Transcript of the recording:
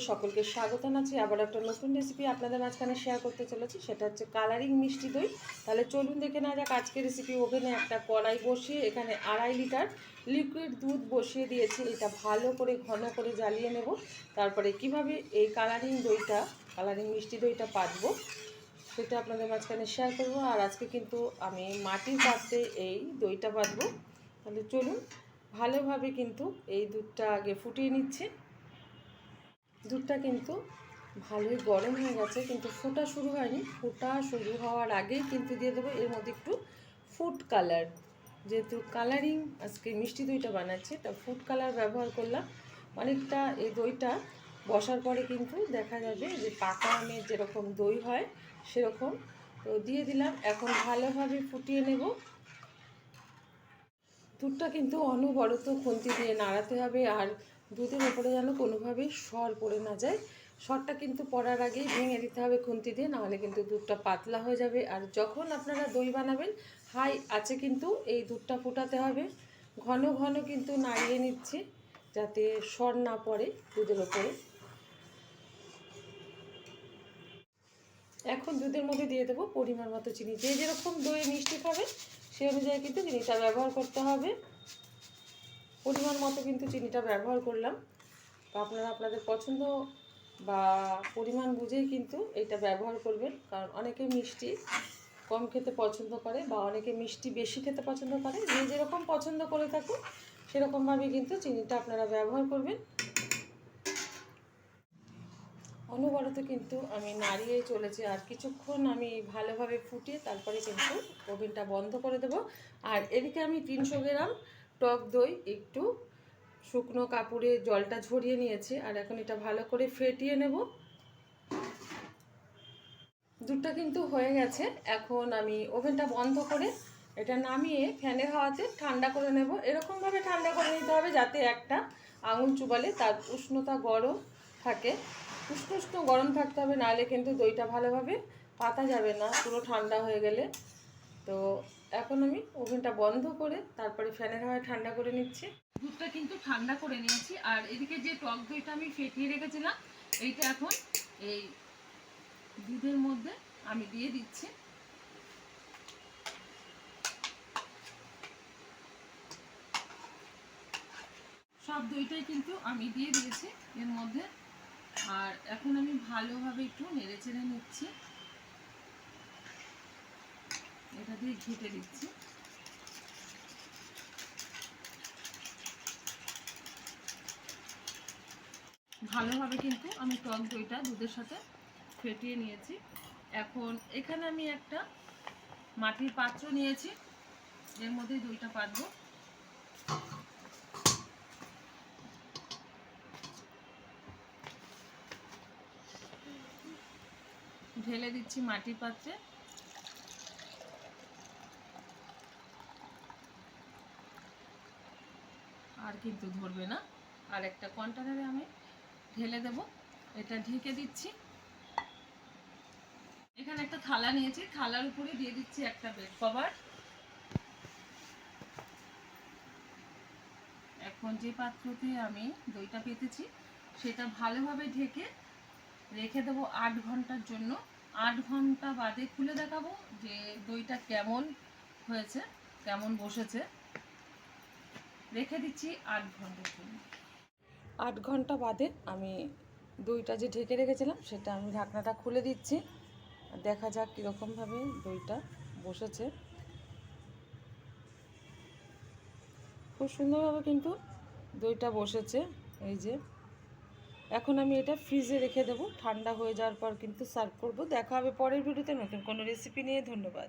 আপনাদের সকলকে স্বাগত জানাচ্ছি। আবার একটা নতুন রেসিপি আপনাদের মাঝখানে শেয়ার করতে চলেছি, সেটা হচ্ছে কালারিং মিষ্টি দই। তাহলে চলুন দেখে নেওয়া যাক আজকের রেসিপি। ওভেনে একটা কড়াই বসিয়ে এখানে 2.5 লিটার লিকুইড দুধ বসিয়ে দিয়েছি। এটা ভালো করে ঘন করে জ্বালিয়ে নেব। তারপরে কিভাবে এই কালারিং মিষ্টি দইটা পাতবো সেটা আপনাদের মাঝখানে শেয়ার করব। আর আজকে কিন্তু আমি মাটির পাত্রে এই দইটা পাতবো। তাহলে চলুন, ভালোভাবে কিন্তু এই দুধটা আগে ফুটিয়ে নিচ্ছি। দুধটা কিন্তু ভালোই গরম হয়ে গেছে, কিন্তু ফোটা শুরু হয়নি। ফোটা শুরু হওয়ার আগেই কিন্তু দিয়ে দেবো এর মধ্যে একটু ফুড কালার। যেহেতু কালারিং আজকে মিষ্টি দইটা বানাচ্ছি, তা ফুড কালার ব্যবহার করলাম। অনেকটা এই দইটা বসার পরে কিন্তু দেখা যাবে যে পাকা আমের যেরকম দই হয় সেরকম। তো দিয়ে দিলাম, এখন ভালোভাবে ফুটিয়ে নেব। দুধটা কিন্তু অনবরত খুন্তি দিয়ে নাড়াতে হবে, আর দুধের ওপরে যেন কোনোভাবেই সর পড়ে না যায়। সরটা কিন্তু পড়ার আগেই ভেঙে দিতে হবে খুন্তি দিয়ে, নাহলে কিন্তু দুধটা পাতলা হয়ে যাবে। আর যখন আপনারা দই বানাবেন হাই আছে কিন্তু এই দুধটা ফোটাতে হবে। ঘন ঘন কিন্তু নাড়িয়ে নিচ্ছি যাতে সর না পড়ে দুধের ওপরে। এখন দুধের মধ্যে দিয়ে দেবো পরিমাণ মতো চিনি। যে যেরকম দই মিষ্টি খাবে সেই অনুযায়ী কিন্তু চিনিটা ব্যবহার করতে হবে। পরিমাণ মতো কিন্তু চিনিটা ব্যবহার করলাম। তো আপনারা আপনাদের পছন্দ বা পরিমাণ বুঝেই কিন্তু এটা ব্যবহার করবেন, কারণ অনেকে মিষ্টি কম খেতে পছন্দ করে বা অনেকে মিষ্টি বেশি খেতে পছন্দ করে। যে যেরকম পছন্দ করে থাকুন সেরকমভাবে কিন্তু চিনিটা আপনারা ব্যবহার করবেন। অনবরত কিন্তু আমি নাড়িয়েই চলেছি, আর কিছুক্ষণ আমি ভালোভাবে ফুটিয়ে তারপরে কিন্তু ওভেনটা বন্ধ করে দেব। আর এদিকে আমি 300 গ্রাম টক দই একটু শুকনো কাপড়ে জলটা ঝরিয়ে নিয়েছি, আর এখন এটা ভালো করে ফেটিয়ে নেব। দুধটা কিন্তু হয়ে গেছে। এখন আমি ওভেনটা বন্ধ করে এটা নামিয়ে ফ্যানের হাওয়াতে ঠান্ডা করে নেব। এরকমভাবে ঠান্ডা করে নিতে হবে যাতে একটা আঙুল চুবালে তার উষ্ণতা গরম থাকে। উষ্ণ গরম থাকতে হবে, নাহলে কিন্তু দইটা ভালোভাবে পাতা যাবে না পুরো ঠান্ডা হয়ে গেলে। তো এখন আমি ওভেনটা বন্ধ করে তারপরে ফ্যানের হাওয়ায় ঠান্ডা করে নিচ্ছি। দুধটা কিন্তু ঠান্ডা করে নিয়েছি, আর এদিকে যে টক দইটা আমি ফেটিয়ে রেখেছিলাম এইটা এখন এই দুধের মধ্যে আমি দিয়ে দিচ্ছি। সব দইটাই কিন্তু আমি দিয়ে দিয়েছি এর মধ্যে, আর এখন আমি ভালোভাবে একটু নেড়ে চেড়ে নিচ্ছি। এটা দিয়ে ঘেটে দিচ্ছি। ভালোভাবে কিন্তু আমি টক দইটা দুধের সাথে ফেটিয়ে নিয়েছি। এখন এখানে আমি একটা মাটির পাত্র নিয়েছি, এর মধ্যে দইটা পাতবো। ঢেলে দিচ্ছি মাটির পাত্রে। আর কিন্তু ধরবে না। আর একটা কন্টেনারে আমি ঢেলে দেব। এটা ঢেকে দিচ্ছি। এখানে একটা থালা নিয়েছি, থালার উপরে দিয়ে দিচ্ছি একটা বেড কভার। এখন যে পাত্রতে আমি দইটা পেতেছি সেটা ভালোভাবে ঢেকে রেখে দেবো 8 ঘন্টার জন্য। 8 ঘন্টা বাদে খুলে দেখাবো যে দইটা কেমন হয়েছে, কেমন বসেছে। রেখে দিচ্ছি 8 ঘন্টার জন্য। 8 ঘন্টা বাদে আমি দইটা যে ঢেকে রেখেছিলাম সেটা আমি ঢাকনাটা খুলে দিচ্ছি। দেখা যাক কীরকমভাবে দইটা বসেছে। খুব সুন্দরভাবে কিন্তু দইটা বসেছে। এই যে এখন আমি এটা ফ্রিজে রেখে দেবো, ঠান্ডা হয়ে যাওয়ার পর কিন্তু সার্ভ করব। দেখা হবে পরের ভিডিওতে নতুন কোনো রেসিপি নিয়ে। ধন্যবাদ।